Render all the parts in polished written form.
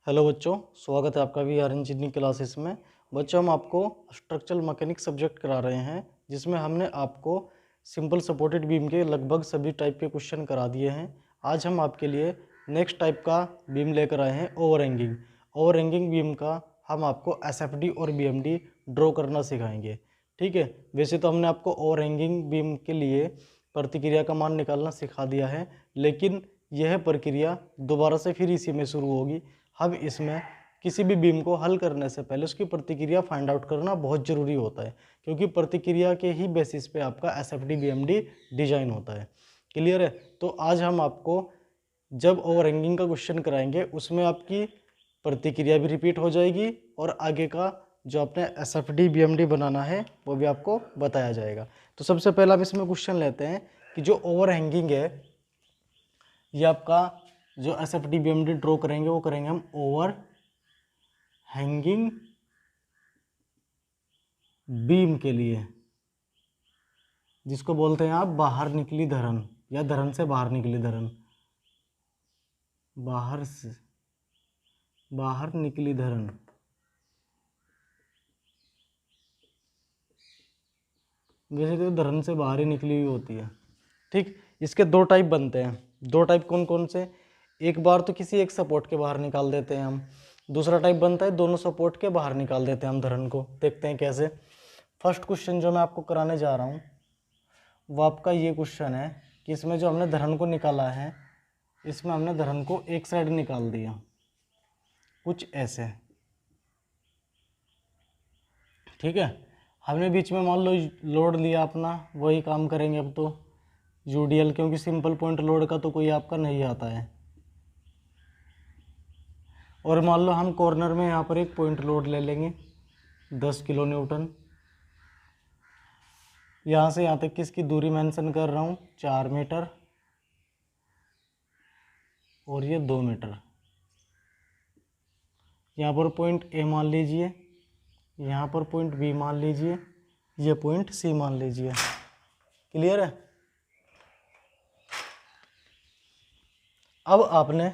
Hello बच्चों, स्वागत है आपका वी आर इंजीनियरिंग क्लासेस में। बच्चों, हम आपको स्ट्रक्चरल मैकेनिक्स सब्जेक्ट करा रहे हैं, जिसमें हमने आपको सिंपल सपोर्टेड बीम के लगभग सभी टाइप के क्वेश्चन करा दिए हैं। आज हम आपके लिए नेक्स्ट टाइप का बीम लेकर आए हैं, ओवरहैंगिंग। ओवरहैंगिंग बीम का हम आपको एसएफडी और बीएमडी ड्रॉ करना सिखाएंगे। ठीक है, वैसे तो हमने आपको ओवरहैंगिंग बीम के लिए प्रतिक्रिया का मान निकालना सिखा दिया है, लेकिन यह प्रक्रिया दोबारा से फिर इसी में शुरू होगी। हम इसमें किसी भी बीम को हल करने से पहले उसकी प्रतिक्रिया फाइंड आउट करना बहुत ज़रूरी होता है, क्योंकि प्रतिक्रिया के ही बेसिस पे आपका एसएफडी बीएमडी डिजाइन होता है। क्लियर है? तो आज हम आपको जब ओवरहैंगिंग का क्वेश्चन कराएंगे, उसमें आपकी प्रतिक्रिया भी रिपीट हो जाएगी और आगे का जो आपने एसएफडी बीएमडी बनाना है वो भी आपको बताया जाएगा। तो सबसे पहला हम इसमें क्वेश्चन लेते हैं कि जो ओवरहैंगिंग है, ये आपका जो एसएफडी बीएमडी ड्रॉ करेंगे वो करेंगे हम ओवर हैंगिंग बीम के लिए, जिसको बोलते हैं आप बाहर निकली धरन या धरन से बाहर निकली धरन। बाहर से बाहर निकली धरन। वैसे तो धरन से बाहर ही निकली हुई होती है। ठीक, इसके दो टाइप बनते हैं। दो टाइप कौन कौन से? एक बार तो किसी एक सपोर्ट के बाहर निकाल देते हैं हम। दूसरा टाइप बनता है दोनों सपोर्ट के बाहर निकाल देते हैं हम धरन को। देखते हैं कैसे। फर्स्ट क्वेश्चन जो मैं आपको कराने जा रहा हूँ वो आपका ये क्वेश्चन है कि इसमें जो हमने धरन को निकाला है, इसमें हमने धरन को एक साइड निकाल दिया, कुछ ऐसे। ठीक है, हमने बीच में मान लो लोड लिया अपना, वही काम करेंगे अब तो यूडीएल, क्योंकि सिंपल पॉइंट लोड का तो कोई आपका नहीं आता है। और मान लो हम कॉर्नर में यहाँ पर एक पॉइंट लोड ले लेंगे 10 किलो न्यूटन। यहाँ से यहाँ तक किसकी दूरी मेंशन कर रहा हूँ, 4 मीटर, और ये 2 मीटर। यहाँ पर पॉइंट ए मान लीजिए, यहाँ पर पॉइंट बी मान लीजिए, ये पॉइंट सी मान लीजिए। क्लियर है? अब आपने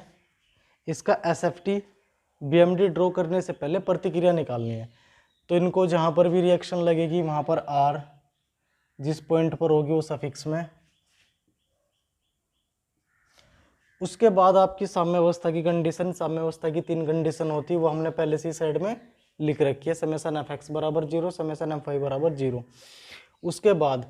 इसका एसएफटी बीएमडी ड्रॉ करने से पहले प्रतिक्रिया निकालनी है। तो इनको जहाँ पर भी रिएक्शन लगेगी वहाँ पर आर, जिस पॉइंट पर होगी वो सफिक्स में। उसके बाद आपकी साम्यावस्था की कंडीशन, साम्यावस्था की 3 कंडीशन होती है, वो हमने पहले से साइड में लिख रखी है। समेशन एफ एक्स बराबर 0, समेशन एफ वाई बराबर 0। उसके बाद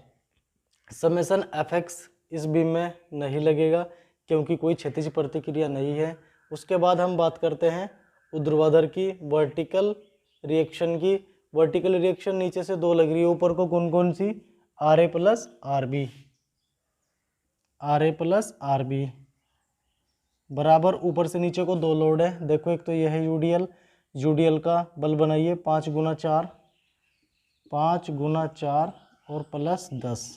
समेशन एफ एक्स इस बीम में नहीं लगेगा, क्योंकि कोई क्षैतिज प्रतिक्रिया नहीं है। उसके बाद हम बात करते हैं ऊर्ध्वाधर की, वर्टिकल रिएक्शन की। वर्टिकल रिएक्शन नीचे से 2 लग रही है, ऊपर को कौन कौन सी? R A plus R B, R A plus R B बराबर ऊपर से नीचे को 2 लोड है। देखो, एक तो यह है यूडीएल, यूडीएल का बल बनाइए 5 गुना 4, 5 गुना 4 और प्लस 10,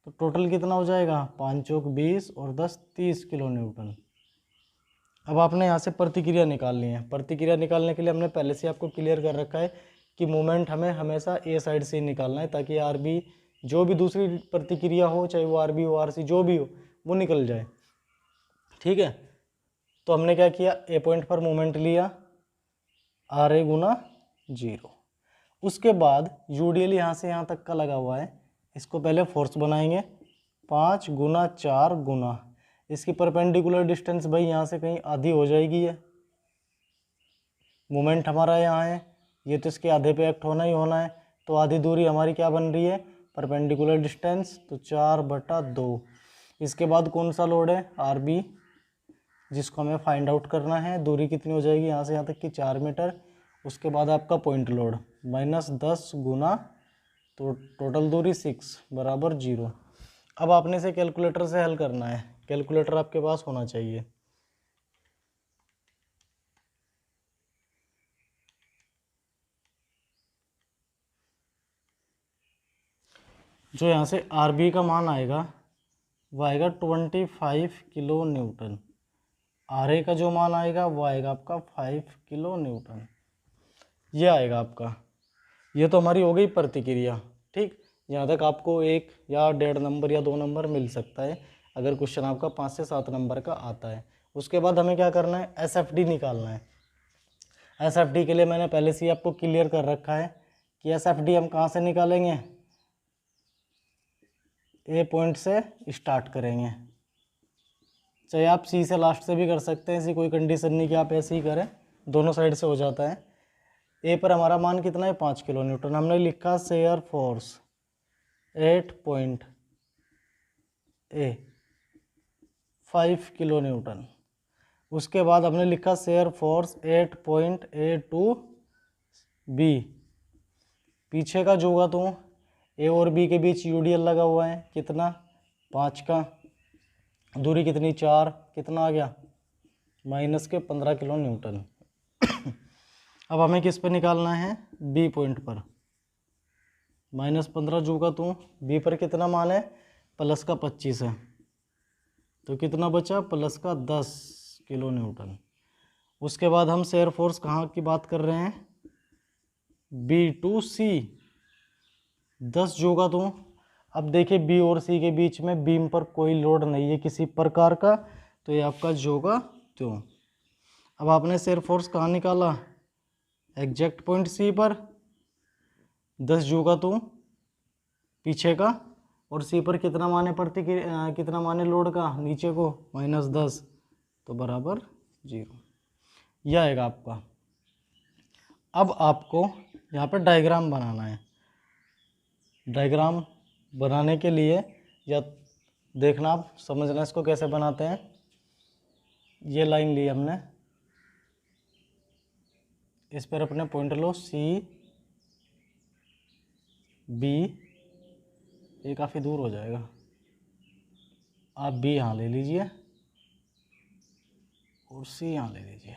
तो टोटल कितना हो जाएगा? 5 चौक 20 और 10 30 किलो न्यूटन। अब आपने यहाँ से प्रतिक्रिया निकालनी है। प्रतिक्रिया निकालने के लिए हमने पहले से आपको क्लियर कर रखा है कि मोमेंट हमें हमेशा ए साइड से ही निकालना है, ताकि आर बी जो भी दूसरी प्रतिक्रिया हो, चाहे वो आर बी हो आर सी जो भी हो, वो निकल जाए। ठीक है, तो हमने क्या किया, ए पॉइंट पर मोमेंट लिया आर ए गुना 0। उसके बाद यूडीएल यहाँ से यहाँ तक का लगा हुआ है, इसको पहले फोर्स बनाएंगे 5 गुना 4 गुना इसकी परपेंडिकुलर डिस्टेंस भाई यहाँ से कहीं आधी हो जाएगी। ये मोमेंट हमारा यहाँ है, ये तो इसके आधे पे एक्ट होना ही होना है, तो आधी दूरी हमारी क्या बन रही है? परपेंडिकुलर डिस्टेंस, तो 4/2। इसके बाद कौन सा लोड है? आर बी, जिसको हमें फाइंड आउट करना है। दूरी कितनी हो जाएगी यहाँ से यहाँ तक की? 4 मीटर। उसके बाद आपका पॉइंट लोड -10 गुना, तो टोटल दूरी 6 बराबर 0। अब आपने इसे कैलकुलेटर से हल करना है। कैलकुलेटर आपके पास होना चाहिए। जो यहाँ से आर बी का मान आएगा वो आएगा 25 किलो न्यूटन। आर ए का जो मान आएगा वो आएगा आपका 5 किलो न्यूटन। ये आएगा आपका। ये तो हमारी हो गई प्रतिक्रिया। ठीक, यहाँ तक आपको 1 या 1.5 नंबर या 2 नंबर मिल सकता है, अगर क्वेश्चन आपका 5 से 7 नंबर का आता है। उसके बाद हमें क्या करना है? एसएफडी निकालना है। SFD के लिए मैंने पहले से ही आपको क्लियर कर रखा है कि SFD हम कहाँ से निकालेंगे, ए पॉइंट से स्टार्ट करेंगे। चाहे आप सी से लास्ट से भी कर सकते हैं, ऐसी कोई कंडीशन नहीं कि आप ऐसे ही करें, दोनों साइड से हो जाता है। ए पर हमारा मान कितना है, 5 किलो न्यूटन। हमने लिखा shear force 8 point A 5 kilo newton. उसके बाद हमने लिखा shear force 8 point A to B. पीछे का जो होगा तो ए और बी के बीच यूडीएल लगा हुआ है, कितना 5 का, दूरी कितनी 4, कितना आ गया माइनस के 15 किलो न्यूटन। अब हमें किस पे निकालना है, बी पॉइंट पर। -15 जो का तो बी पर कितना मान है, प्लस का 25 है, तो कितना बचा प्लस का 10 किलो न्यूटन। उसके बाद हम शेयर फोर्स कहाँ की बात कर रहे हैं, बी टू सी 10 जो का तो अब देखिए बी और सी के बीच में बीम पर कोई लोड नहीं है किसी प्रकार का, तो ये आपका जोगा त्यों। अब आपने शेयर फोर्स कहाँ निकाला, एग्जैक्ट पॉइंट सी पर 10 जोगा तो पीछे का, और सी पर कितना माने पड़ती कितना माने लोड का नीचे को -10, तो बराबर 0। यह आएगा आपका। अब आपको यहाँ पर डायग्राम बनाना है। डायग्राम बनाने के लिए या देखना, आप समझना इसको कैसे बनाते हैं। ये लाइन ली हमने, इस पर अपने पॉइंट लो सी बी, ये काफ़ी दूर हो जाएगा, आप बी यहाँ ले लीजिए और सी यहाँ ले लीजिए,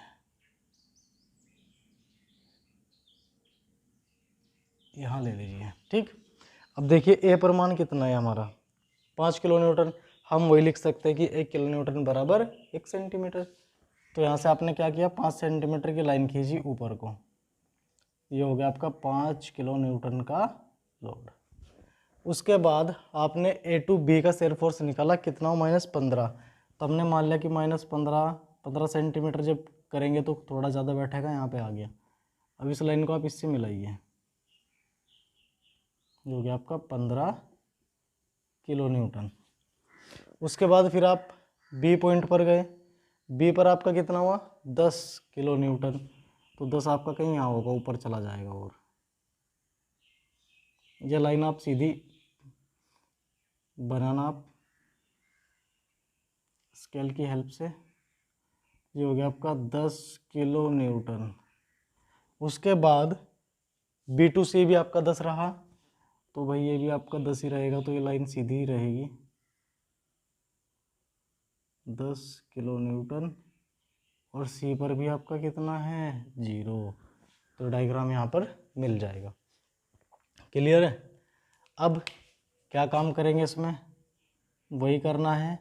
यहाँ ले लीजिए, ठीक। अब देखिए ए पर मान कितना है हमारा 5 किलो न्यूटन, हम वही लिख सकते हैं कि 1 किलो न्यूटन बराबर 1 सेंटीमीटर। तो यहाँ से आपने क्या किया, 5 सेंटीमीटर की लाइन खींची ऊपर को, ये हो गया आपका 5 किलो न्यूटन का लोड। उसके बाद आपने ए टू बी का शेयर फोर्स निकाला, कितना हो -15, तो हमने मान लिया कि -15 सेंटीमीटर जब करेंगे तो थोड़ा ज़्यादा बैठेगा, यहाँ पे आ गया। अब इस लाइन को आप इससे मिलाइए, जो कि आपका 15 किलो न्यूटन। उसके बाद फिर आप बी पॉइंट पर गए, बी पर आपका कितना हुआ 10 किलो न्यूटन, तो 10 आपका कहीं यहाँ होगा, ऊपर चला जाएगा। और यह लाइन आप सीधी बनाना आप स्केल की हेल्प से, ये हो गया आपका 10 किलो न्यूटन। उसके बाद बी टू सी भी आपका 10 रहा, तो भाई ये भी आपका 10 ही रहेगा, तो ये लाइन सीधी ही रहेगी 10 किलो न्यूटन। और सी पर भी आपका कितना है 0, तो डायग्राम यहाँ पर मिल जाएगा। क्लियर है। अब क्या काम करेंगे इसमें, वही करना है।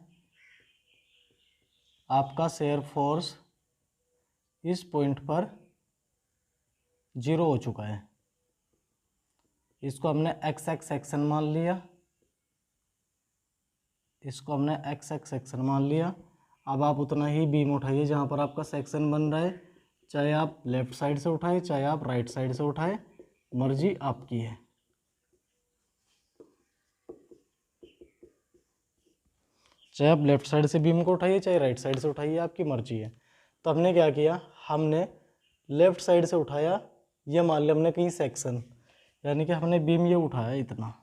आपका शेयर फोर्स इस पॉइंट पर 0 हो चुका है, इसको हमने एक्स एक्स सेक्शन मान लिया, इसको हमने एक्स एक्स सेक्शन मान लिया। अब आप उतना ही बीम उठाइए जहाँ पर आपका सेक्शन बन रहा है, चाहे आप लेफ्ट साइड से उठाए चाहे आप राइट साइड से उठाए, मर्जी आपकी है। चाहे आप लेफ्ट साइड से बीम को उठाइए चाहे राइट साइड से उठाइए, आपकी मर्जी है। तो हमने क्या किया, हमने लेफ्ट साइड से उठाया, ये मान लिया हमने कहीं सेक्शन, यानी कि हमने बीम ये उठाया इतना,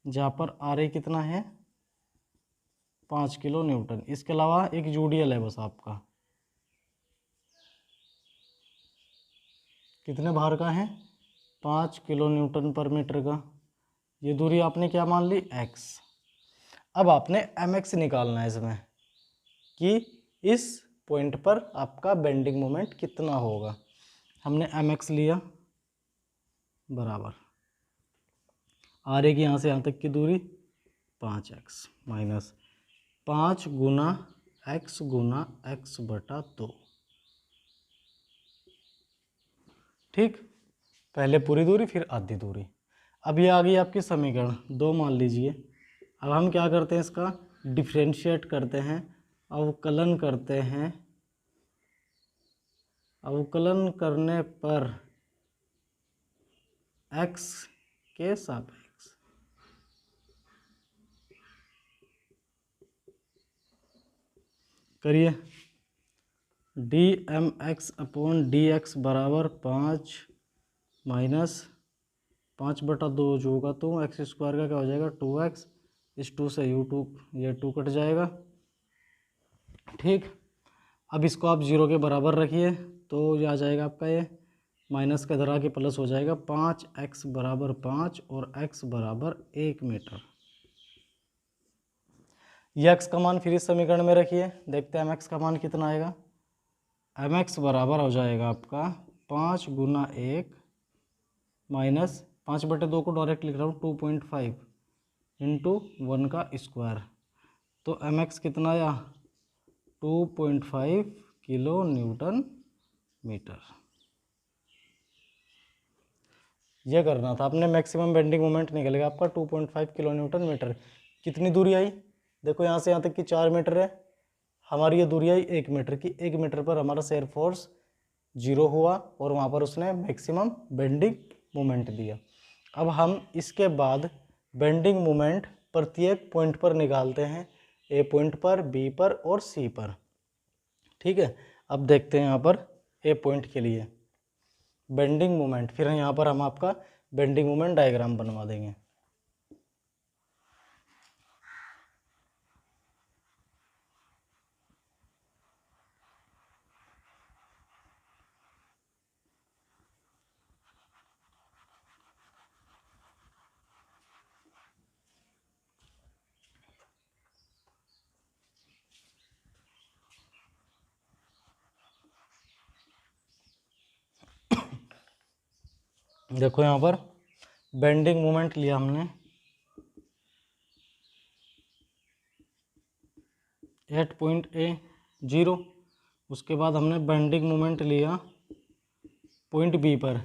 जहाँ पर आर ए कितना है 5 किलो न्यूटन। इसके अलावा एक यूडीएल है बस आपका, कितने भार का है 5 किलो न्यूटन पर मीटर का। ये दूरी आपने क्या मान ली x। अब आपने mx निकालना है इसमें, कि इस पॉइंट पर आपका बेंडिंग मोमेंट कितना होगा। हमने mx लिया बराबर आर ए की यहाँ से यहाँ तक की दूरी 5x माइनस 5 गुना x गुना x बटा 2, ठीक। पहले पूरी दूरी फिर आधी दूरी। अब ये आ गई आपकी समीकरण 2 मान लीजिए। अब हम क्या करते हैं, इसका डिफ्रेंशिएट करते हैं, अवकलन करते हैं, अवकलन करने पर x के सापेक्ष करिए। D M X upon D X बराबर 5 माइनस 5/2 जो होगा तो एक्स स्क्वायर का क्या हो जाएगा 2x, इस 2 से u2 ये 2 कट जाएगा। ठीक, अब इसको आप 0 के बराबर रखिए तो ये आ जाएगा आपका ये माइनस का इधर आके प्लस हो जाएगा 5x बराबर 5 और x बराबर 1 मीटर। ये x का मान फिर इस समीकरण में रखिए, देखते हैं mx का मान कितना आएगा। mx बराबर हो जाएगा आपका 5 गुना 1 माइनस 5/2 को डायरेक्ट लिख रहा हूँ 2.5 इंटू 1 का स्क्वायर, तो mx कितना आया 2.5 किलो न्यूटन मीटर। ये करना था आपने, मैक्सिमम बेंडिंग मोमेंट निकलेगा आपका 2.5 किलो न्यूटन मीटर। कितनी दूरी आई, देखो यहाँ से यहाँ तक की 4 मीटर है, हमारी ये दूरी आई 1 मीटर की। 1 मीटर पर हमारा शेयर फोर्स 0 हुआ और वहाँ पर उसने मैक्सिमम बेंडिंग मोमेंट दिया। अब हम इसके बाद बेंडिंग मोमेंट प्रत्येक पॉइंट पर निकालते हैं, ए पॉइंट पर, बी पर और सी पर। ठीक है, अब देखते हैं यहाँ पर ए पॉइंट के लिए बेंडिंग मोमेंट, फिर यहाँ पर हम आपका बेंडिंग मोमेंट डायग्राम बनवा देंगे। देखो यहाँ पर बेंडिंग मोमेंट लिया हमने 8.0, उसके बाद हमने बेंडिंग मोमेंट लिया पॉइंट बी पर।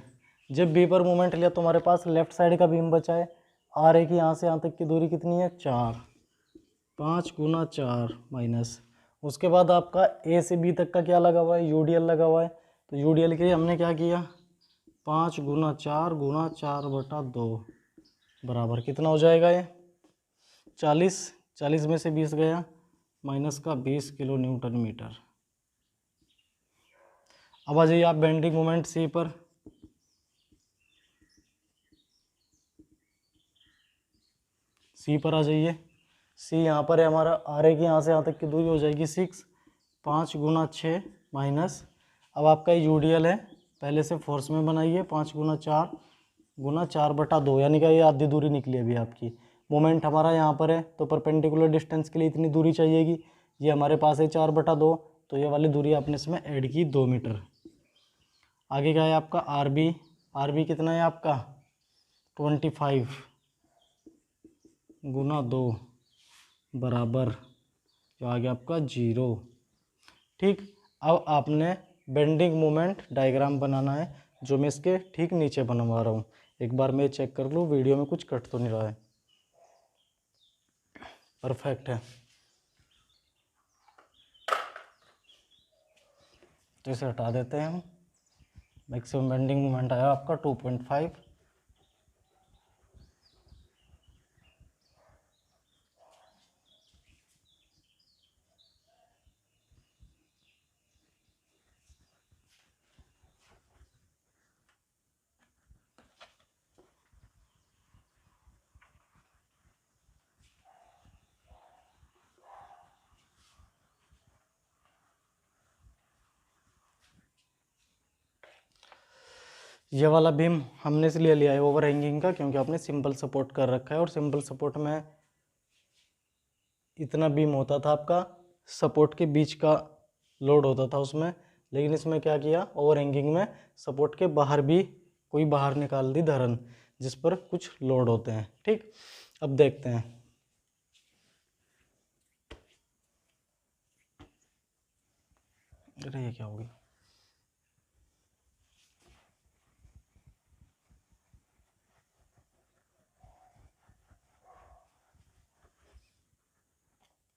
जब बी पर मोमेंट लिया तो हमारे पास लेफ्ट साइड का बीम बचा है, आर ए की यहाँ से यहाँ तक की दूरी कितनी है 4, 5 गुना 4 माइनस, उसके बाद आपका ए से बी तक का क्या लगा हुआ है यूडीएल लगा हुआ है, तो यूडीएल के लिए हमने क्या किया 5 गुना 4/2 बराबर कितना हो जाएगा ये 40, 40 में से 20 गया माइनस का 20 किलो न्यूटन मीटर। अब आ जाइए आप बेंडिंग मोमेंट सी पर, सी पर आ जाइए। सी यहाँ पर है हमारा, आर ए की यहाँ से यहाँ तक की दूरी हो जाएगी 6, 5 गुना 6 माइनस, अब आपका यूडीएल है पहले से फोर्स में बनाइए 5 गुना 4/2, यानी कि ये आधी दूरी निकली अभी आपकी। मोमेंट हमारा यहाँ पर है तो परपेंडिकुलर डिस्टेंस के लिए इतनी दूरी चाहिएगी, ये हमारे पास है 4/2, तो ये वाली दूरी आपने इसमें ऐड की 2 मीटर। आगे क्या है आपका आर बी कितना है आपका 25 गुना 2 बराबर जो आ गया आपका 0। ठीक, अब आपने बेंडिंग मोमेंट डायग्राम बनाना है जो मैं इसके ठीक नीचे बनवा रहा हूँ। एक बार मैं चेक कर लूँ वीडियो में कुछ कट तो नहीं रहा है, परफेक्ट है। तो इसे हटा देते हैं हम। मैक्सिमम बेंडिंग मोमेंट आया आपका 2.5, ये वाला बीम हमने इसलिए लिया है ओवर हैंगिंग का क्योंकि आपने सिंपल सपोर्ट कर रखा है, और सिंपल सपोर्ट में इतना बीम होता था आपका सपोर्ट के बीच का लोड होता था उसमें, लेकिन इसमें क्या किया ओवर हैंगिंग में सपोर्ट के बाहर भी कोई बाहर निकाल दी धरन जिस पर कुछ लोड होते हैं। ठीक, अब देखते हैं। अरे ये क्या होगी,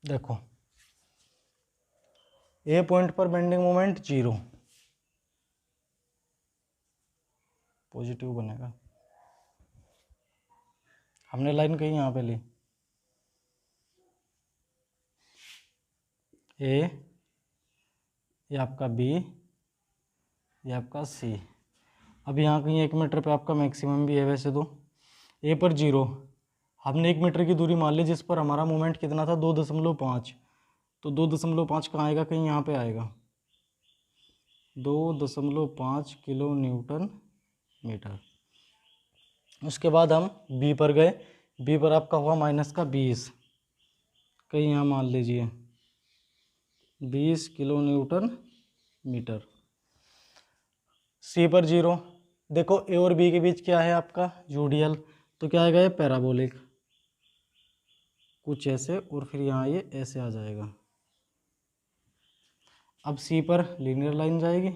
देखो ए पॉइंट पर बेंडिंग मोमेंट 0, पॉजिटिव बनेगा। हमने लाइन कहीं यहाँ पे ली, ए, ये आपका बी, ये आपका सी। अब यहाँ कहीं 1 मीटर पे आपका मैक्सिमम भी है वैसे तो। ए पर 0, हमने 1 मीटर की दूरी मान ली जिस पर हमारा मोमेंट कितना था 2.5, तो 2.5 कहाँ आएगा, कहीं यहाँ पे आएगा, 2.5 किलो न्यूटन मीटर। उसके बाद हम बी पर गए, बी पर आपका हुआ -20, कहीं यहाँ मान लीजिए 20 किलो न्यूटन मीटर। सी पर 0, देखो ए और बी के बीच क्या है आपका यूडियल, तो क्या आएगा ये पैराबोलिक, कुछ ऐसे, और फिर यहाँ ये ऐसे आ जाएगा। अब सी पर लीनियर लाइन जाएगी,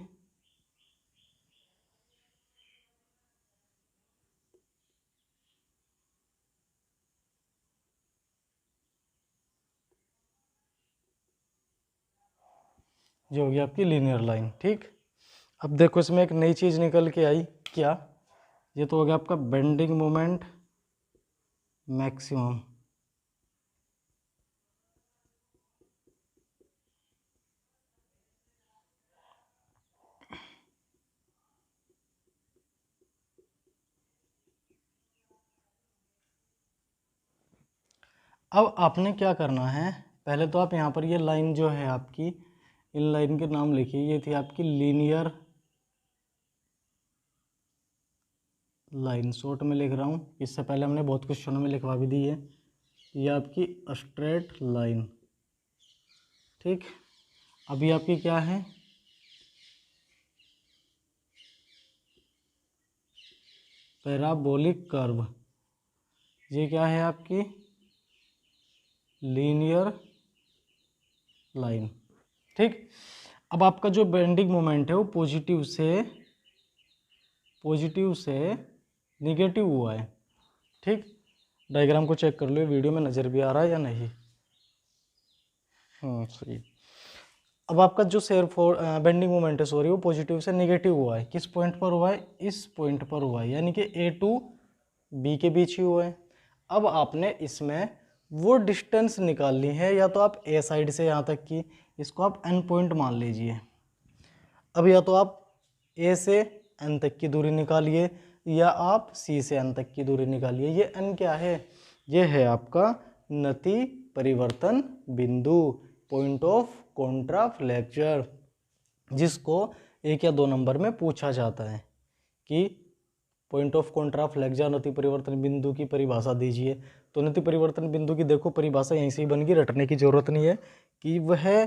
जो होगी आपकी लीनियर लाइन। ठीक, अब देखो इसमें एक नई चीज़ निकल के आई, क्या, ये तो हो गया आपका बेंडिंग मोमेंट मैक्सिमम। अब आपने क्या करना है, पहले तो आप यहाँ पर ये लाइन जो है आपकी, इन लाइन के नाम लिखिए, ये थी आपकी लीनियर लाइन, शॉर्ट में लिख रहा हूँ, इससे पहले हमने बहुत क्वेश्चनों में लिखवा भी दी है, ये आपकी स्ट्रेट लाइन। ठीक, अभी आपकी क्या है, पैराबोलिक कर्व, ये क्या है आपकी लीनियर लाइन। ठीक, अब आपका जो बेंडिंग मोमेंट है वो पॉजिटिव से निगेटिव हुआ है। ठीक, डायग्राम को चेक कर लो, वीडियो में नज़र भी आ रहा है या नहीं। सही। अब आपका जो बेंडिंग मोमेंट है सॉरी, वो पॉजिटिव से निगेटिव हुआ है, किस पॉइंट पर हुआ है, इस पॉइंट पर हुआ है, यानी कि ए टू बी के बीच ही हुआ है। अब आपने इसमें वो डिस्टेंस निकालनी है, या तो आप ए साइड से यहाँ तक की, इसको आप एन पॉइंट मान लीजिए। अब या तो आप ए से एन तक की दूरी निकालिए, या आप सी से एन तक की दूरी निकालिए। ये एन क्या है, ये है आपका नति परिवर्तन बिंदु, पॉइंट ऑफ कॉन्ट्राफ्लेक्चर, जिसको 1 या 2 नंबर में पूछा जाता है कि पॉइंट ऑफ कॉन्ट्राफ्लेक्चर नति परिवर्तन बिंदु की परिभाषा दीजिए। तो नति परिवर्तन बिंदु की देखो परिभाषा यहीं से ही बन गई, रटने की जरूरत नहीं है, कि वह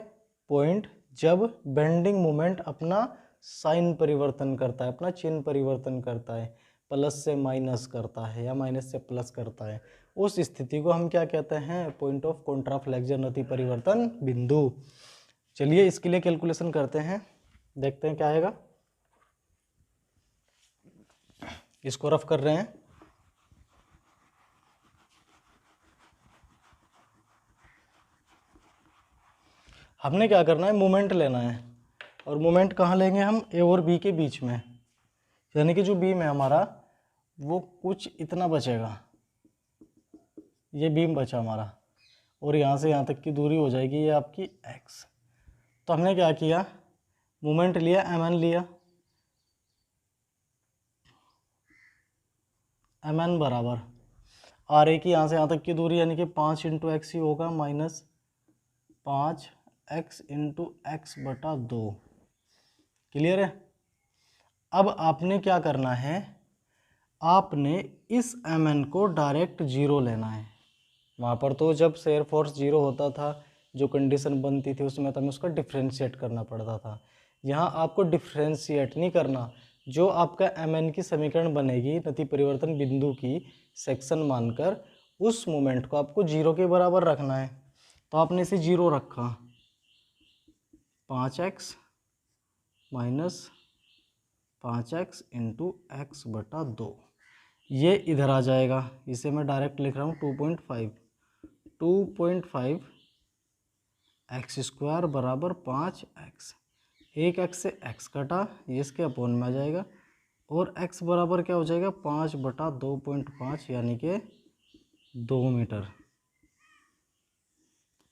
पॉइंट जब बेंडिंग मोमेंट अपना साइन परिवर्तन करता है, अपना चिन्ह परिवर्तन करता है, प्लस से माइनस करता है या माइनस से प्लस करता है, उस स्थिति को हम क्या कहते हैं, पॉइंट ऑफ कॉन्ट्राफ्लेक्चर नति परिवर्तन बिंदु। चलिए इसके लिए कैलकुलेशन करते हैं, देखते हैं क्या आएगा। इसको रफ कर रहे हैं। हमने क्या करना है, मोमेंट लेना है, और मोमेंट कहाँ लेंगे हम, ए और बी के बीच में, यानी कि जो बीम है हमारा वो कुछ इतना बचेगा, ये बीम बचा हमारा, और यहाँ से यहाँ तक की दूरी हो जाएगी ये आपकी एक्स। तो हमने क्या किया, मोमेंट लिया, एम एन लिया, एम एन बराबर आर ए की यहाँ से यहाँ तक की दूरी, यानी कि 5 इंटू एक्स ही होगा, -5 एक्स इंटू एक्स बटा 2। क्लियर है। अब आपने क्या करना है, आपने इस एम एन को डायरेक्ट 0 लेना है। वहाँ पर तो जब शेयर फोर्स 0 होता था, जो कंडीशन बनती थी उसमें तो हमें उसका डिफ्रेंशिएट करना पड़ता था। यहाँ आपको डिफ्रेंशिएट नहीं करना, जो आपका एम एन की समीकरण बनेगी नति परिवर्तन बिंदु की सेक्शन मानकर, उस मोमेंट को आपको 0 के बराबर रखना है। तो आपने इसे 0 रखा, 5x minus 5x into x बटा 2, ये इधर आ जाएगा, इसे मैं डायरेक्ट लिख रहा हूँ 2.5 एक्स स्क्वायर बराबर 5x, एक एक्स से x कटा, ये इसके अपोन में आ जाएगा, और x बराबर क्या हो जाएगा 5/2.5 यानी कि 2 मीटर।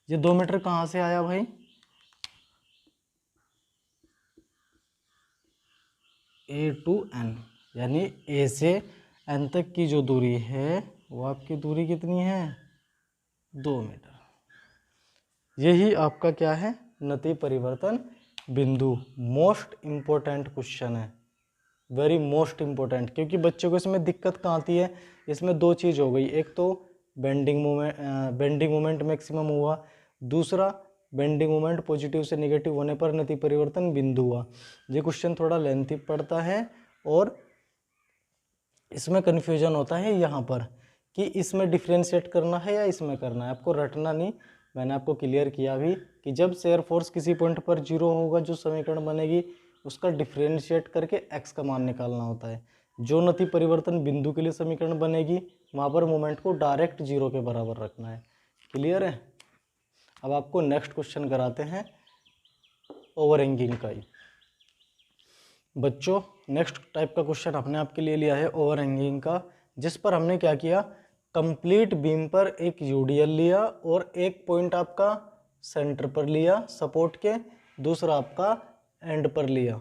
ये 2 मीटर कहाँ से आया भाई? A टू N, यानी A से N तक की जो दूरी है वो आपकी दूरी कितनी है? 2 मीटर। यही आपका क्या है? नति परिवर्तन बिंदु। मोस्ट इम्पोर्टेंट क्वेश्चन है, वेरी मोस्ट इम्पोर्टेंट, क्योंकि बच्चों को इसमें दिक्कत कहाँ आती है? इसमें दो चीज़ हो गई, एक तो बेंडिंग मोमेंट मैक्सिमम हुआ, दूसरा बेंडिंग मोमेंट पॉजिटिव से नेगेटिव होने पर नति परिवर्तन बिंदु हुआ। ये क्वेश्चन थोड़ा लेंथी पड़ता है और इसमें कन्फ्यूजन होता है यहाँ पर कि इसमें डिफ्रेंशिएट करना है या इसमें करना है। आपको रटना नहीं, मैंने आपको क्लियर किया भी कि जब शेयर फोर्स किसी पॉइंट पर 0 होगा, जो समीकरण बनेगी उसका डिफ्रेंशिएट करके x का मान निकालना होता है। जो नति परिवर्तन बिंदु के लिए समीकरण बनेगी वहाँ पर मोमेंट को डायरेक्ट 0 के बराबर रखना है। क्लियर है? अब आपको नेक्स्ट क्वेश्चन कराते हैं ओवरहैंगिंग का ही। बच्चों नेक्स्ट टाइप का क्वेश्चन अपने आपके लिए लिया है ओवरहैंगिंग का, जिस पर हमने क्या किया, कंप्लीट बीम पर एक यूडीएल लिया और एक पॉइंट आपका सेंटर पर लिया सपोर्ट के, दूसरा आपका एंड पर लिया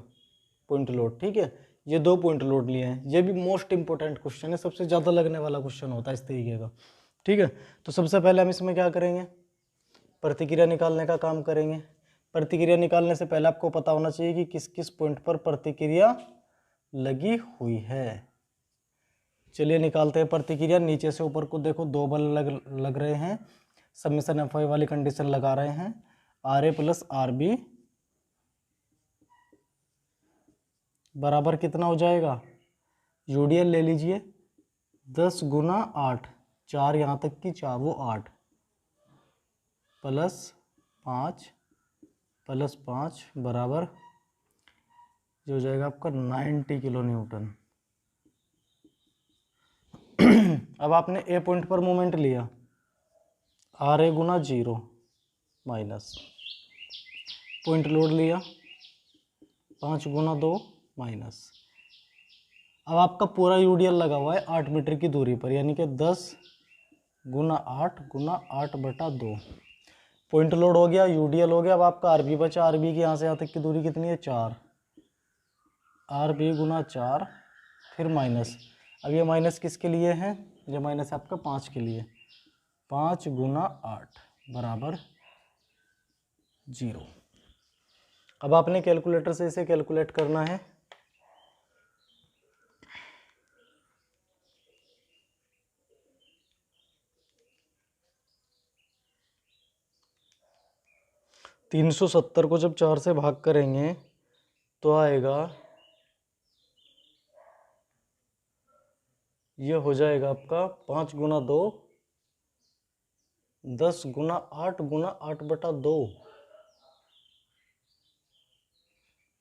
पॉइंट लोड। ठीक है, ये 2 पॉइंट लोड लिए हैं। ये भी मोस्ट इंपॉर्टेंट क्वेश्चन है, सबसे ज़्यादा लगने वाला क्वेश्चन होता है इस तरीके का। ठीक है, तो सबसे पहले हम इसमें क्या करेंगे, प्रतिक्रिया निकालने का काम करेंगे। प्रतिक्रिया निकालने से पहले आपको पता होना चाहिए कि किस किस पॉइंट पर प्रतिक्रिया लगी हुई है। चलिए निकालते हैं प्रतिक्रिया। नीचे से ऊपर को देखो, 2 बल लग रहे हैं, समेशन एफ आई वाली कंडीशन लगा रहे हैं। R A plus R B बराबर कितना हो जाएगा? यूडीएल ले लीजिए 10 गुना 8, 4 यहाँ तक की 4 वो 8 प्लस 5 बराबर जो हो जाएगा आपका 90 किलो न्यूटन। अब आपने ए पॉइंट पर मोमेंट लिया, आर ए गुना 0 माइनस पॉइंट लोड लिया 5 गुना 2 माइनस। अब आपका पूरा यूडीएल लगा हुआ है 8 मीटर की दूरी पर, यानी कि 10 गुना 8/2 पॉइंट लोड हो गया, यूडीएल हो गया। अब आपका आरबी बचा, आरबी की यहाँ से यहाँ तक की दूरी कितनी है? 4, आरबी गुना 4 फिर माइनस। अब ये माइनस किसके लिए है? ये माइनस आपका 5 के लिए। 5 गुना 8 बराबर 0। अब आपने कैलकुलेटर से इसे कैलकुलेट करना है। तीन 370 को जब 4 से भाग करेंगे तो आएगा, ये हो जाएगा आपका 5 गुना 2 10 गुना 8/2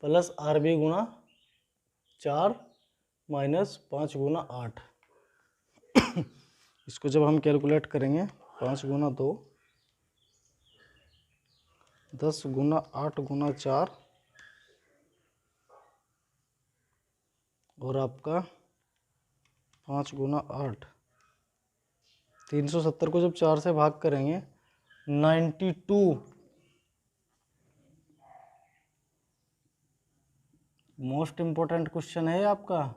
प्लस आरबी गुना 4 माइनस 5 गुना 8। इसको जब हम कैलकुलेट करेंगे, 5 गुना 2 10 गुना 8/4 और आपका 5 गुना 8, 370 को जब 4 से भाग करेंगे 92 मोस्ट इम्पोर्टेंट क्वेश्चन है आपका,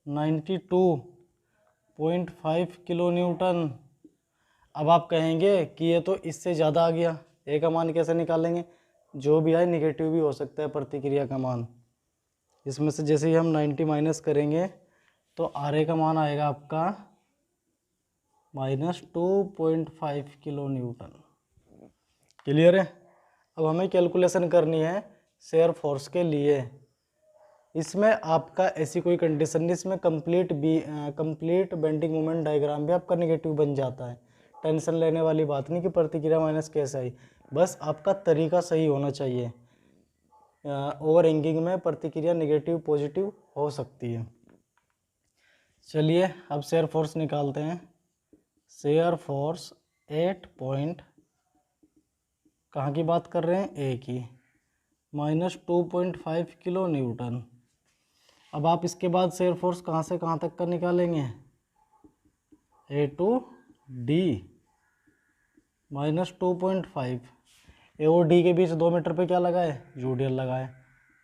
92.5 किलो न्यूटन। अब आप कहेंगे कि ये तो इससे ज़्यादा आ गया, ए का मान कैसे निकालेंगे? जो भी आए नेगेटिव भी हो सकता है प्रतिक्रिया का मान। इसमें से जैसे ही हम 90 माइनस करेंगे तो आर ए का मान आएगा आपका -2.5 किलो न्यूटन। क्लियर है? अब हमें कैलकुलेशन करनी है शेयर फोर्स के लिए। इसमें आपका ऐसी कोई कंडीशन नहीं, इसमें कंप्लीट बेंडिंग मोमेंट डायग्राम भी आपका नेगेटिव बन जाता है। टेंशन लेने वाली बात नहीं कि प्रतिक्रिया माइनस कैसे आई, बस आपका तरीका सही होना चाहिए। ओवरहैंगिंग में प्रतिक्रिया नेगेटिव पॉजिटिव हो सकती है। चलिए अब शेयर फोर्स निकालते हैं। शेयर फोर्स 8 पॉइंट, कहाँ की बात कर रहे हैं? ए की, -2.5 किलो न्यूटन। अब आप इसके बाद शेयर फोर्स कहाँ से कहाँ तक का निकालेंगे, ए टू डी माइनस 2.5, ए और डी के बीच 2 मीटर पे क्या लगाए, यूडीएल लगाए,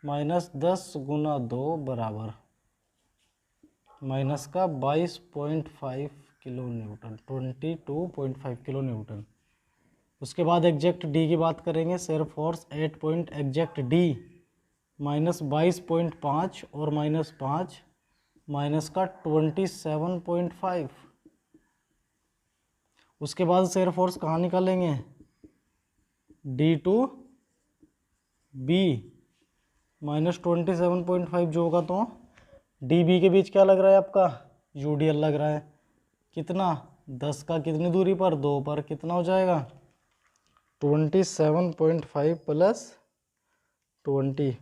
माइनस 10 गुना 2 बराबर माइनस का 22.5 किलो न्यूटन, 22.5 किलो न्यूटन। उसके बाद एग्जैक्ट डी की बात करेंगे, shear force at point exact D minus 22.5 और माइनस 5 माइनस का 27.5। उसके बाद शेयर फोर्स कहाँ निकालेंगे, डी टू बी माइनस 27.5 जो होगा, तो डी बी के बीच क्या लग रहा है आपका, यूडीएल लग रहा है, कितना 10 का कितनी दूरी पर, 2 पर, कितना हो जाएगा 27.5 plus 20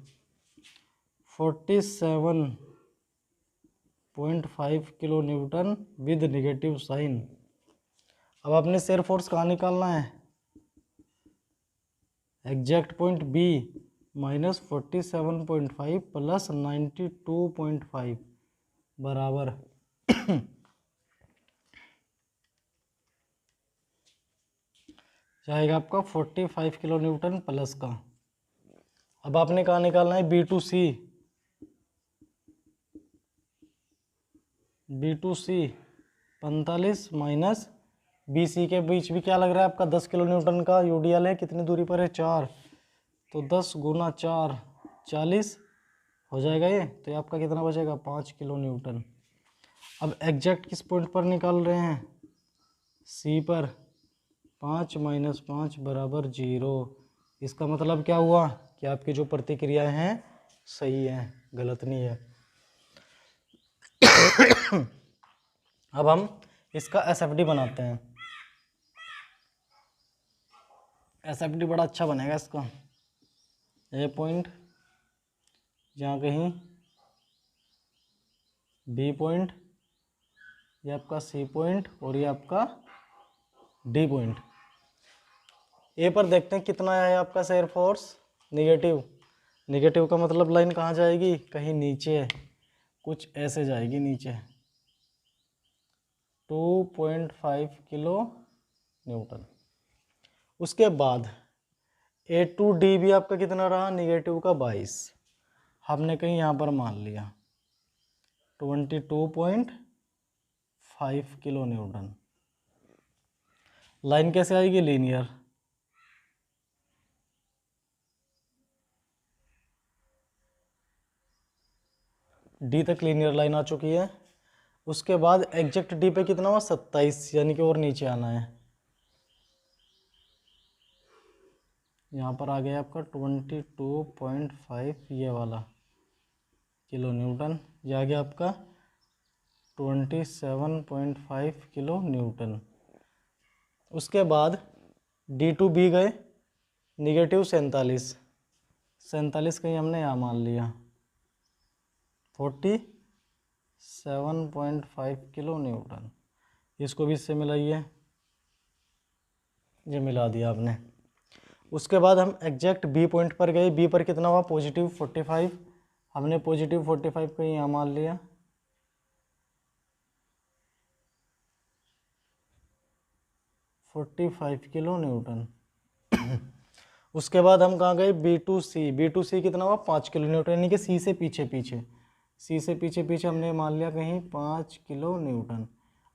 47.5 kilo newton with negative sign. अब आपने शेयर फोर्स कहाँ निकालना है, exact point B minus 47.5 plus 92.5 बराबर जाएगा आपका 45 किलो न्यूटन प्लस का। अब आपने कहाँ निकालना है, B to C, B to C 45 minus B C के बीच भी क्या लग रहा है आपका 10 किलो न्यूटन का यूडीएल है, कितनी दूरी पर है 4, तो 10 गुना 4 40 हो जाएगा ये, तो ये आपका कितना बचेगा 5 किलो न्यूटन। अब एग्जैक्ट किस पॉइंट पर निकाल रहे हैं, सी पर, 5 माइनस 5 बराबर 0। इसका मतलब क्या हुआ कि आपकी जो प्रतिक्रियाएं हैं सही हैं, गलत नहीं है। अब हम इसका एसएफडी बनाते हैं, एसएफडी बड़ा अच्छा बनेगा इसका, ए पॉइंट यहाँ कहीं, बी पॉइंट, ये आपका सी पॉइंट और ये आपका डी पॉइंट। ए पर देखते हैं कितना है आपका शेयर फोर्स, नेगेटिव, नेगेटिव का मतलब लाइन कहाँ जाएगी, कहीं नीचे है, कुछ ऐसे जाएगी नीचे, 2.5 किलो न्यूटन। उसके बाद ए टू डी भी आपका कितना रहा, नेगेटिव का 22, हमने कहीं यहाँ पर मान लिया 22.5 किलो न्यूटन। लाइन कैसे आएगी, लीनियर, डी तक लीनियर लाइन आ चुकी है। उसके बाद एग्जैक्ट डी पे कितना हुआ 27, यानी कि और नीचे आना है, यहाँ पर आ गया आपका 22.5 ये वाला किलो न्यूटन, ये आ गया आपका 27.5 किलो न्यूटन। उसके बाद डी टू बी गए, निगेटिव 47, 47 कहीं हमने यहाँ मान लिया 47.5 किलो न्यूटन। इसको भी इससे मिलाइए, ये मिला दिया आपने। उसके बाद हम एग्जैक्ट बी पॉइंट पर गए, बी पर कितना हुआ पॉजिटिव 45, हमने पॉजिटिव 45 को यहाँ मान लिया, $45 किलो न्यूटन। उसके बाद हम कहाँ गए, B to C, B to C कितना हुआ 5 किलो न्यूटन, यानी कि सी से पीछे पीछे, सी से पीछे पीछे हमने मान लिया कहीं 5 किलो न्यूटन।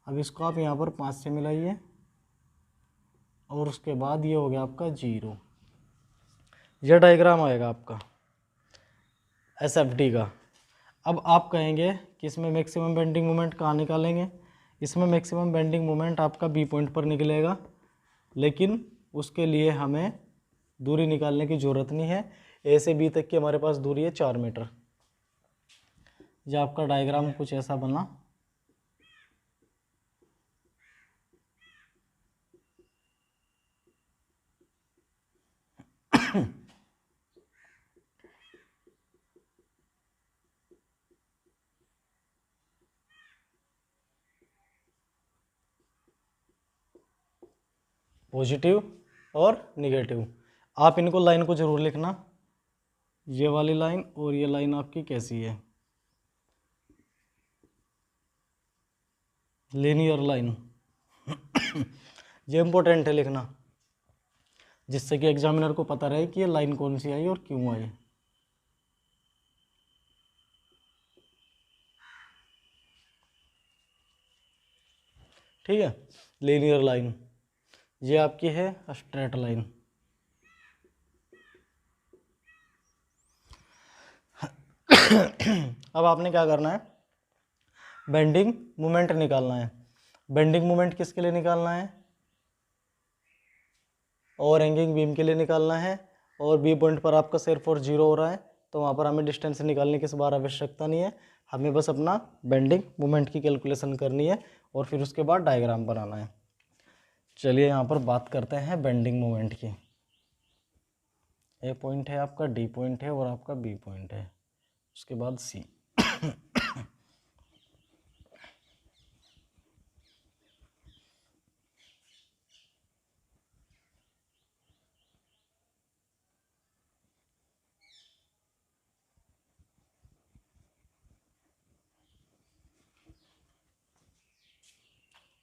अब इसको आप यहाँ पर 5 से मिलाइए और उसके बाद ये हो गया आपका 0। यह डायग्राम आएगा आपका एसएफडी का। अब आप कहेंगे कि इसमें मैक्सिमम बेंडिंग मोमेंट कहाँ निकालेंगे, इसमें मैक्सिमम बेंडिंग मोमेंट आपका बी पॉइंट पर निकलेगा, लेकिन उसके लिए हमें दूरी निकालने की ज़रूरत नहीं है, ए से बी तक की हमारे पास दूरी है 4 मीटर। यह आपका डायग्राम कुछ ऐसा बना। पॉजिटिव और निगेटिव, आप इनको लाइन को जरूर लिखना, ये वाली लाइन और ये लाइन आपकी कैसी है। Linear line. ये इंपॉर्टेंट है लिखना, जिससे कि एग्जामिनर को पता रहे कि ये लाइन कौन सी आई और क्यों आई। ठीक है, लीनियर लाइन ये आपकी है स्ट्रेट लाइन। अब आपने क्या करना है, बेंडिंग मोमेंट निकालना है। बेंडिंग मोमेंट किसके लिए निकालना है, और हैंगिंग बीम के लिए निकालना है। और बी पॉइंट पर आपका सेर फोर्स 0 हो रहा है, तो वहाँ पर हमें डिस्टेंस निकालने की इस बार आवश्यकता नहीं है, हमें बस अपना बेंडिंग मोमेंट की कैलकुलेशन करनी है और फिर उसके बाद डायग्राम बनाना है। चलिए यहाँ पर बात करते हैं बेंडिंग मोमेंट की। ए पॉइंट है आपका, डी पॉइंट है और आपका बी पॉइंट है, उसके बाद सी।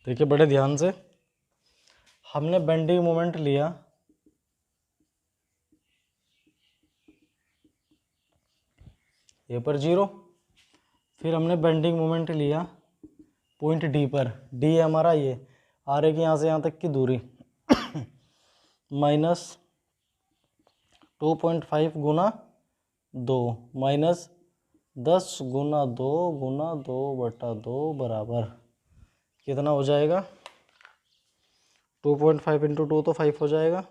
देखिए बड़े ध्यान से, हमने बेंडिंग मोमेंट लिया, ए पर 0, फिर हमने बेंडिंग मोमेंट लिया पॉइंट डी पर, डी है हमारा ये, आ रहे कि यहाँ से यहाँ तक की दूरी माइनस 2.5 गुना 2 माइनस 10 गुना 2 गुना 2 बटा 2 बराबर कितना हो जाएगा, 2.5 इंटू 2 तो 5 हो जाएगा,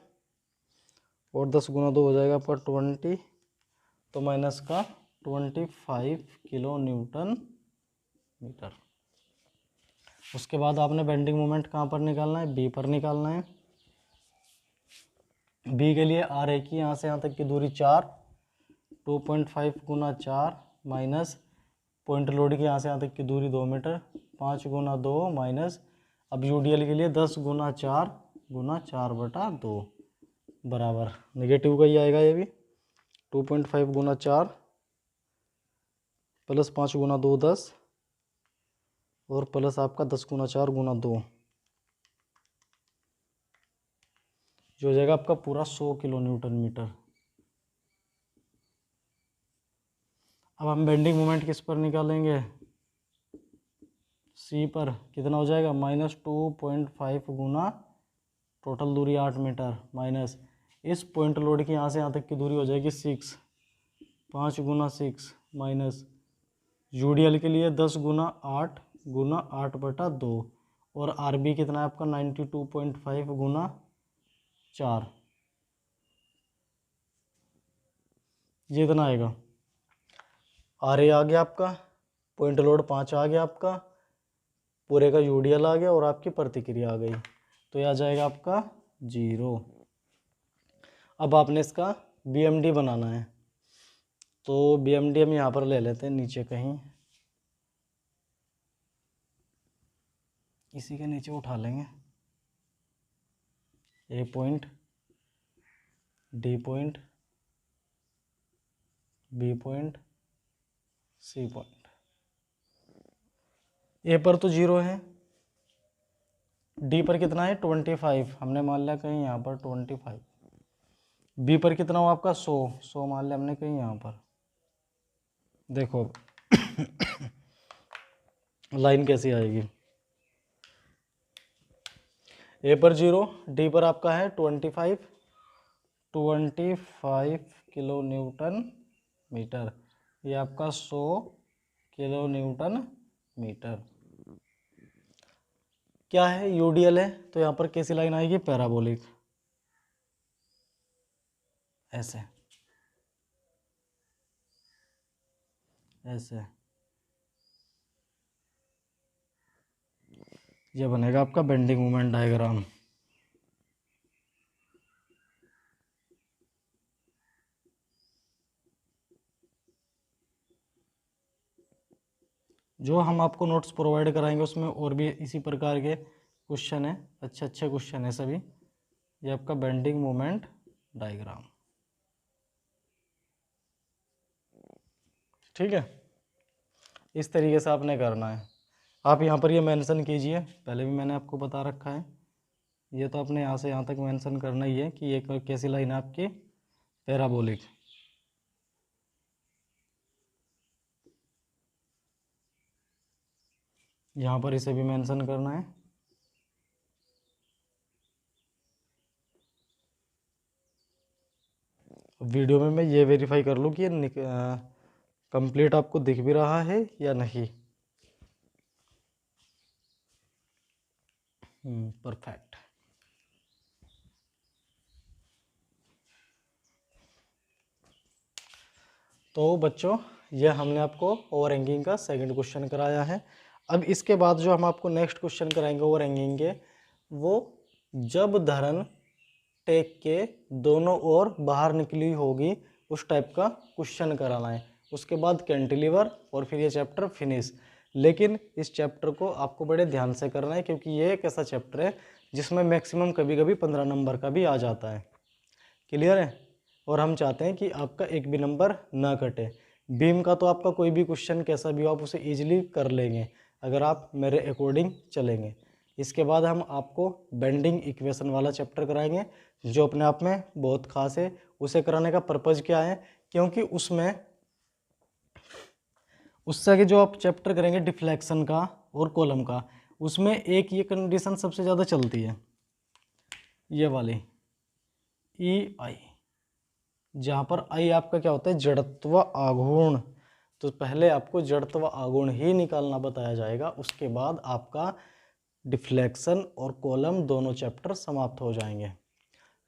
और 10 गुना 2 हो जाएगा पर 20, तो माइनस का 25 किलो न्यूटन मीटर। उसके बाद आपने बेंडिंग मोमेंट कहाँ पर निकालना है, बी पर निकालना है। बी के लिए आर है कि यहाँ से यहाँ तक की दूरी 4, 2.5 गुना 4 माइनस पॉइंट लोड की यहाँ से यहाँ तक की दूरी 2 मीटर, 5 गुना 2 माइनस, अब यूडीएल के लिए 10 गुना 4 बटा 2 बराबर, नेगेटिव का ही आएगा ये भी, 2.5 गुना 4 प्लस 5 गुना 2 10 और प्लस आपका 10 गुना 4 गुना 2, जो हो जाएगा आपका पूरा 100 किलो न्यूटन मीटर। अब हम बेंडिंग मोमेंट किस पर निकालेंगे, सी पर, कितना हो जाएगा -2.5 गुना टोटल दूरी 8 मीटर माइनस इस पॉइंट लोड की यहाँ से यहाँ तक की दूरी हो जाएगी 6, 5 गुना 6 माइनस यूडीएल के लिए 10 गुना 8 बटा 2 और आरबी कितना है आपका 92.5 गुना 4, ये इतना आएगा। आर ए आ गया आपका, पॉइंट लोड 5 आ गया आपका, पूरे का यूडीएल आ गया और आपकी प्रतिक्रिया आ गई, तो यह आ जाएगा आपका 0। अब आपने इसका बीएमडी बनाना है, तो बीएमडी हम यहाँ पर ले लेते हैं नीचे कहीं, इसी के नीचे उठा लेंगे, A point, D point, B point, C point. A पर तो 0 है, डी पर कितना है 25, हमने मान लिया कहीं यहाँ पर 25, बी पर कितना हो आपका 100 मान लिया हमने कहीं यहाँ पर। देखो लाइन कैसी आएगी, ए पर 0, डी पर आपका है 25 किलो न्यूटन मीटर, ये आपका 100 किलो न्यूटन मीटर। क्या है, यूडीएल है, तो यहाँ पर कैसी लाइन आएगी, पैराबोलिक, ऐसे ऐसे, ये बनेगा आपका बेंडिंग मोमेंट डायग्राम। जो हम आपको नोट्स प्रोवाइड कराएंगे उसमें और भी इसी प्रकार के क्वेश्चन है, अच्छे अच्छे क्वेश्चन है सभी। ये आपका बेंडिंग मोमेंट डायग्राम, ठीक है, इस तरीके से आपने करना है। आप यहाँ पर ये मेंशन कीजिए, पहले भी मैंने आपको बता रखा है। ये तो आपने यहाँ से यहाँ तक मेंशन करना ही है कि ये कैसी लाइन है आपकी, पैराबोलिक। यहाँ पर इसे भी मेंशन करना है। वीडियो में मैं ये वेरीफाई कर लूँ कि ये कंप्लीट आपको दिख भी रहा है या नहीं। परफेक्ट। तो बच्चों, ये हमने आपको ओवर हैंगिंग का सेकंड क्वेश्चन कराया है। अब इसके बाद जो हम आपको नेक्स्ट क्वेश्चन कराएंगे ओवर हैंगिंग के, वो जब धरन टेक के दोनों ओर बाहर निकली होगी उस टाइप का क्वेश्चन कराना है। उसके बाद कैंटिलीवर और फिर ये चैप्टर फिनिश। लेकिन इस चैप्टर को आपको बड़े ध्यान से करना है, क्योंकि ये एक ऐसा चैप्टर है जिसमें मैक्सिमम कभी कभी 15 नंबर का भी आ जाता है। क्लियर है? और हम चाहते हैं कि आपका एक भी नंबर ना कटे। बीम का तो आपका कोई भी क्वेश्चन कैसा भी हो आप उसे ईजिली कर लेंगे अगर आप मेरे अकॉर्डिंग चलेंगे। इसके बाद हम आपको बेंडिंग इक्वेशन वाला चैप्टर कराएंगे, जो अपने आप में बहुत खास है। उसे कराने का पर्पज़ क्या है? क्योंकि उससे आगे जो आप चैप्टर करेंगे डिफ्लेक्शन का और कॉलम का, उसमें एक ये कंडीशन सबसे ज़्यादा चलती है, ये वाली ई आई, जहाँ पर आई आपका क्या होता है, जड़त्व आघूर्ण। तो पहले आपको जड़त्व आघूर्ण ही निकालना बताया जाएगा, उसके बाद आपका डिफ्लेक्शन और कॉलम दोनों चैप्टर समाप्त हो जाएंगे।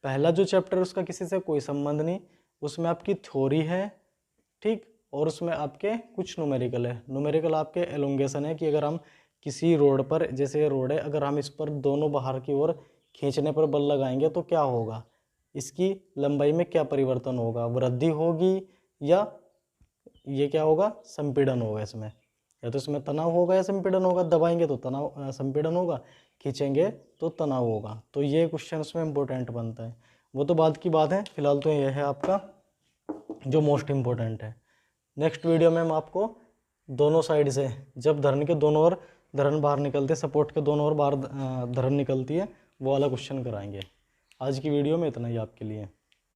पहला जो चैप्टर उसका किसी से कोई संबंध नहीं, उसमें आपकी थ्योरी है, ठीक, और उसमें आपके कुछ न्यूमेरिकल है। न्यूमेरिकल आपके एलोंगेशन है कि अगर हम किसी रोड पर, जैसे ये रोड है, अगर हम इस पर दोनों बाहर की ओर खींचने पर बल लगाएंगे तो क्या होगा, इसकी लंबाई में क्या परिवर्तन होगा, वृद्धि होगी या ये क्या होगा, संपीड़न होगा इसमें, या तो इसमें तनाव होगा या संपीड़न होगा। दबाएंगे तो तनाव संपीड़न होगा, खींचेंगे तो तनाव होगा। तो ये क्वेश्चन उसमें इंपॉर्टेंट बनता है, वो तो बाद की बात है। फिलहाल तो ये है आपका जो मोस्ट इम्पोर्टेंट है। नेक्स्ट वीडियो में हम आपको दोनों साइड से, जब धरन के दोनों ओर धरन बाहर निकलते हैं, सपोर्ट के दोनों ओर बाहर धरन निकलती है, वो वाला क्वेश्चन कराएंगे। आज की वीडियो में इतना ही आपके लिए।